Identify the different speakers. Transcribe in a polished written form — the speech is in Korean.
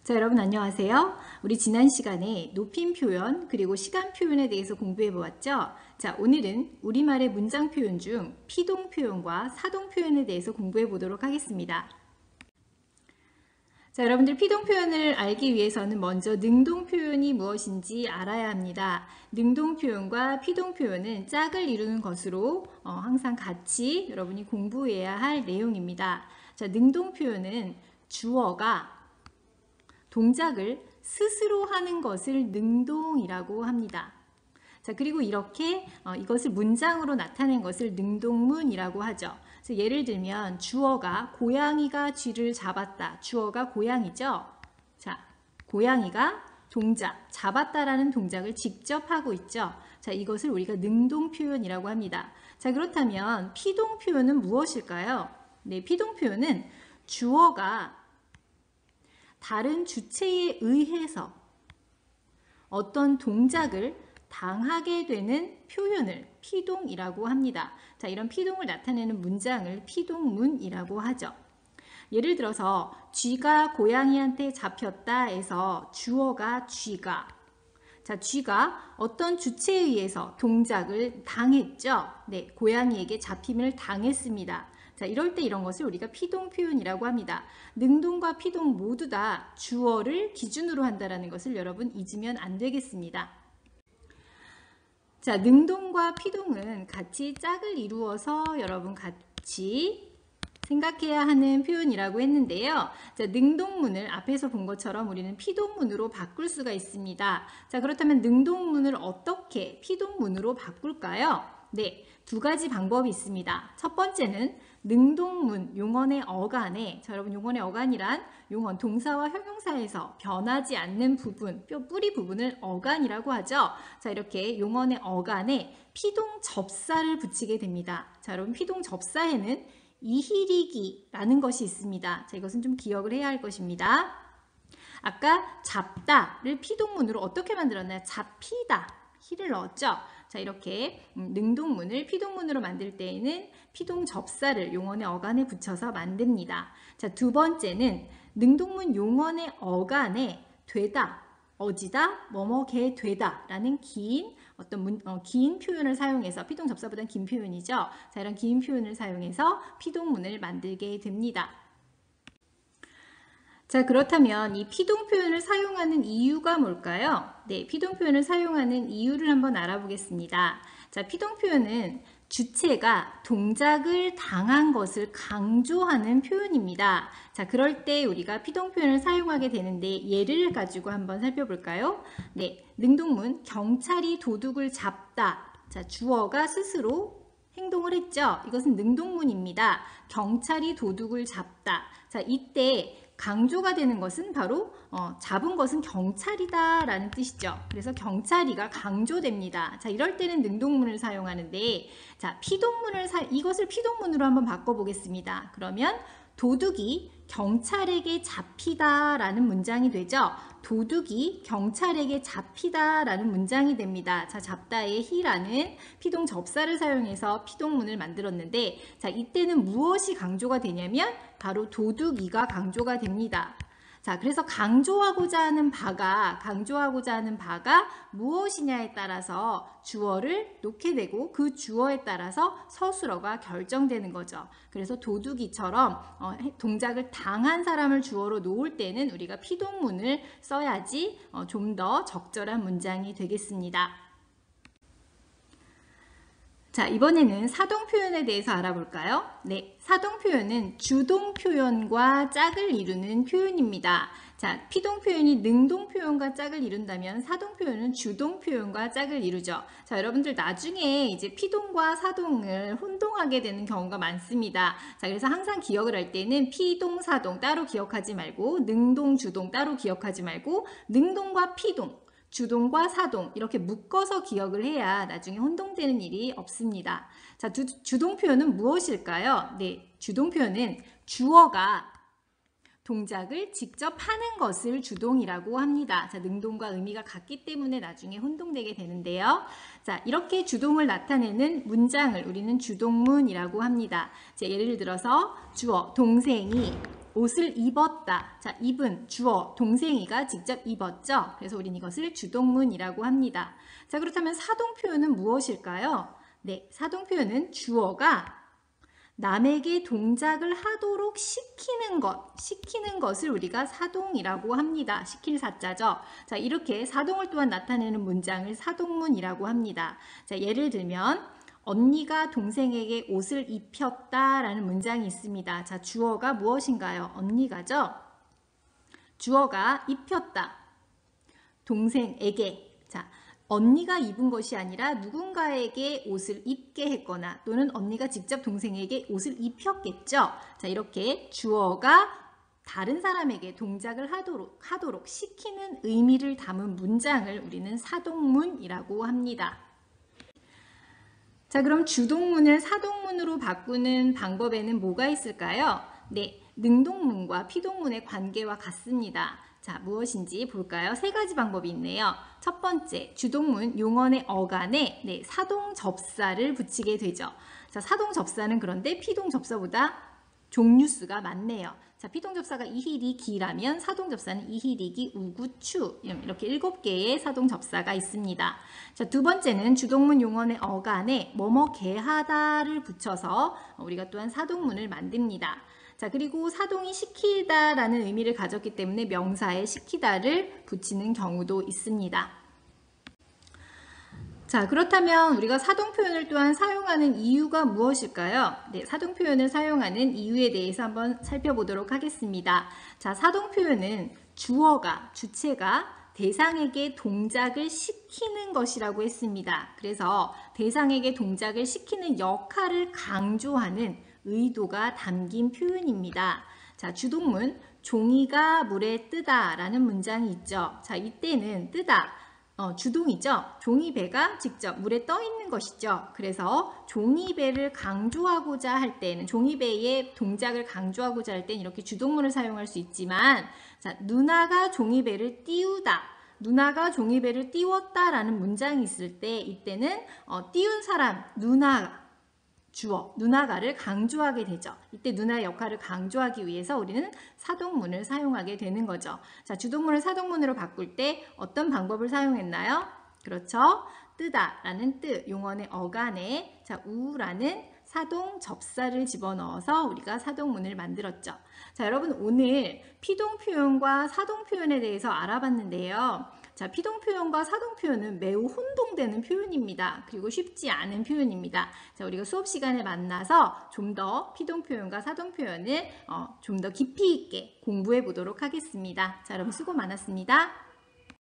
Speaker 1: 자, 여러분 안녕하세요. 우리 지난 시간에 높임 표현 그리고 시간 표현에 대해서 공부해 보았죠. 자, 오늘은 우리말의 문장 표현 중 피동 표현과 사동 표현에 대해서 공부해 보도록 하겠습니다. 자, 여러분들 피동 표현을 알기 위해서는 먼저 능동 표현이 무엇인지 알아야 합니다. 능동 표현과 피동 표현은 짝을 이루는 것으로 항상 같이 여러분이 공부해야 할 내용입니다. 자, 능동 표현은 주어가 동작을 스스로 하는 것을 능동이라고 합니다. 자, 그리고 이렇게 이것을 문장으로 나타낸 것을 능동문이라고 하죠. 그래서 예를 들면 주어가 고양이가 쥐를 잡았다. 주어가 고양이죠. 자, 고양이가 동작, 잡았다라는 동작을 직접 하고 있죠. 자, 이것을 우리가 능동 표현이라고 합니다. 자, 그렇다면 피동 표현은 무엇일까요? 네, 피동 표현은 주어가 다른 주체에 의해서 어떤 동작을 당하게 되는 표현을 피동이라고 합니다. 자, 이런 피동을 나타내는 문장을 피동문이라고 하죠. 예를 들어서 쥐가 고양이한테 잡혔다 해서 주어가 쥐가. 자, 쥐가 어떤 주체에 의해서 동작을 당했죠. 네, 고양이에게 잡힘을 당했습니다. 자, 이럴 때 이런 것을 우리가 피동 표현이라고 합니다. 능동과 피동 모두 다 주어를 기준으로 한다는 것을 여러분 잊으면 안 되겠습니다. 자, 능동과 피동은 같이 짝을 이루어서 여러분 같이 생각해야 하는 표현이라고 했는데요. 자, 능동문을 앞에서 본 것처럼 우리는 피동문으로 바꿀 수가 있습니다. 자, 그렇다면 능동문을 어떻게 피동문으로 바꿀까요? 네, 두 가지 방법이 있습니다. 첫 번째는 능동문, 용언의 어간에, 자, 여러분 용언의 어간이란 용언, 동사와 형용사에서 변하지 않는 부분, 뼈 뿌리 부분을 어간이라고 하죠. 자, 이렇게 용언의 어간에 피동 접사를 붙이게 됩니다. 자, 여러분 피동 접사에는 이히리기라는 것이 있습니다. 자, 이것은 좀 기억을 해야 할 것입니다. 아까 잡다를 피동문으로 어떻게 만들었나요? 잡히다, 히를 넣었죠. 자, 이렇게 능동문을 피동문으로 만들 때에는 피동 접사를 용언의 어간에 붙여서 만듭니다. 자, 두 번째는 능동문 용언의 어간에 되다, 어지다, 뭐뭐게 되다 라는 긴 긴 표현을 사용해서 피동 접사보다는 긴 표현이죠. 자, 이런 긴 표현을 사용해서 피동문을 만들게 됩니다. 자, 그렇다면 이 피동 표현을 사용하는 이유가 뭘까요? 네, 피동 표현을 사용하는 이유를 한번 알아보겠습니다. 자, 피동 표현은 주체가 동작을 당한 것을 강조하는 표현입니다. 자, 그럴 때 우리가 피동 표현을 사용하게 되는데 예를 가지고 한번 살펴볼까요? 네, 능동문 경찰이 도둑을 잡다. 자, 주어가 스스로 행동을 했죠. 이것은 능동문입니다. 경찰이 도둑을 잡다. 자, 이때 강조가 되는 것은 바로 잡은 것은 경찰이다 라는 뜻이죠. 그래서 경찰이가 강조됩니다. 자, 이럴 때는 능동문을 사용하는데, 자, 이것을 피동문으로 한번 바꿔보겠습니다. 그러면 도둑이 경찰에게 잡히다 라는 문장이 되죠. 도둑이 경찰에게 잡히다 라는 문장이 됩니다. 자, 잡다의 히라는 피동 접사를 사용해서 피동문을 만들었는데, 자, 이때는 무엇이 강조가 되냐면 바로 도둑이가 강조가 됩니다. 자, 그래서 강조하고자 하는 바가 무엇이냐에 따라서 주어를 놓게 되고 그 주어에 따라서 서술어가 결정되는 거죠. 그래서 도둑이처럼 동작을 당한 사람을 주어로 놓을 때는 우리가 피동문을 써야지 좀 더 적절한 문장이 되겠습니다. 자, 이번에는 사동 표현에 대해서 알아볼까요? 네, 사동 표현은 주동 표현과 짝을 이루는 표현입니다. 자, 피동 표현이 능동 표현과 짝을 이룬다면 사동 표현은 주동 표현과 짝을 이루죠. 자, 여러분들 나중에 이제 피동과 사동을 혼동하게 되는 경우가 많습니다. 자, 그래서 항상 기억을 할 때는 피동, 사동 따로 기억하지 말고 능동, 주동 따로 기억하지 말고 능동과 피동, 주동과 사동 이렇게 묶어서 기억을 해야 나중에 혼동되는 일이 없습니다. 자, 주동 표현은 무엇일까요? 네, 주동 표현은 주어가 동작을 직접 하는 것을 주동이라고 합니다. 자, 능동과 의미가 같기 때문에 나중에 혼동되게 되는데요. 자, 이렇게 주동을 나타내는 문장을 우리는 주동문이라고 합니다. 자, 예를 들어서 주어 동생이 옷을 입었다. 자, 입은 주어, 동생이가 직접 입었죠. 그래서 우린 이것을 주동문이라고 합니다. 자, 그렇다면 사동 표현은 무엇일까요? 네, 사동 표현은 주어가 남에게 동작을 하도록 시키는 것을 우리가 사동이라고 합니다. 시킬 사자죠. 자, 이렇게 사동을 또한 나타내는 문장을 사동문이라고 합니다. 자, 예를 들면 언니가 동생에게 옷을 입혔다라는 문장이 있습니다. 자, 주어가 무엇인가요? 언니가죠. 주어가 입혔다. 동생에게. 자, 언니가 입은 것이 아니라 누군가에게 옷을 입게 했거나 또는 언니가 직접 동생에게 옷을 입혔겠죠. 자, 이렇게 주어가 다른 사람에게 동작을 하도록 시키는 의미를 담은 문장을 우리는 사동문이라고 합니다. 자, 그럼 주동문을 사동문으로 바꾸는 방법에는 뭐가 있을까요? 네, 능동문과 피동문의 관계와 같습니다. 자, 무엇인지 볼까요? 세 가지 방법이 있네요. 첫 번째, 주동문 용언의 어간에 사동 접사를 붙이게 되죠. 자, 사동 접사는 그런데 피동 접사보다 종류수가 많네요. 자, 피동 접사가 이희리 기라면 사동 접사는 이희리기 우구추 이렇게 7개의 사동 접사가 있습니다. 자, 두 번째는 주동문 용언의 어간에 뭐뭐 개하다를 붙여서 우리가 또한 사동문을 만듭니다. 자, 그리고 사동이 시키다라는 의미를 가졌기 때문에 명사에 시키다를 붙이는 경우도 있습니다. 자, 그렇다면 우리가 사동 표현을 또한 사용하는 이유가 무엇일까요? 네, 사동 표현을 사용하는 이유에 대해서 한번 살펴보도록 하겠습니다. 자, 사동 표현은 주체가 대상에게 동작을 시키는 것이라고 했습니다. 그래서 대상에게 동작을 시키는 역할을 강조하는 의도가 담긴 표현입니다. 자, 주동문 종이가 물에 뜨다 라는 문장이 있죠. 자, 이때는 뜨다 주동이죠. 종이배가 직접 물에 떠 있는 것이죠. 그래서 종이배를 강조하고자 할 때는 종이배의 동작을 강조하고자 할 때는 이렇게 주동문을 사용할 수 있지만 자, 누나가 종이배를 띄우다 누나가 종이배를 띄웠다 라는 문장이 있을 때 이때는 띄운 사람 누나가를 강조하게 되죠. 이때 누나의 역할을 강조하기 위해서 우리는 사동문을 사용하게 되는 거죠. 자, 주동문을 사동문으로 바꿀 때 어떤 방법을 사용했나요? 그렇죠. 뜨다라는 뜻, 용언의 어간에 자, 우라는 사동 접사를 집어넣어서 우리가 사동문을 만들었죠. 자, 여러분 오늘 피동 표현과 사동 표현에 대해서 알아봤는데요. 자, 피동 표현과 사동 표현은 매우 혼동되는 표현입니다. 그리고 쉽지 않은 표현입니다. 자, 우리가 수업 시간에 만나서 좀 더 피동 표현과 사동 표현을 좀 더 깊이 있게 공부해 보도록 하겠습니다. 자, 여러분 수고 많았습니다.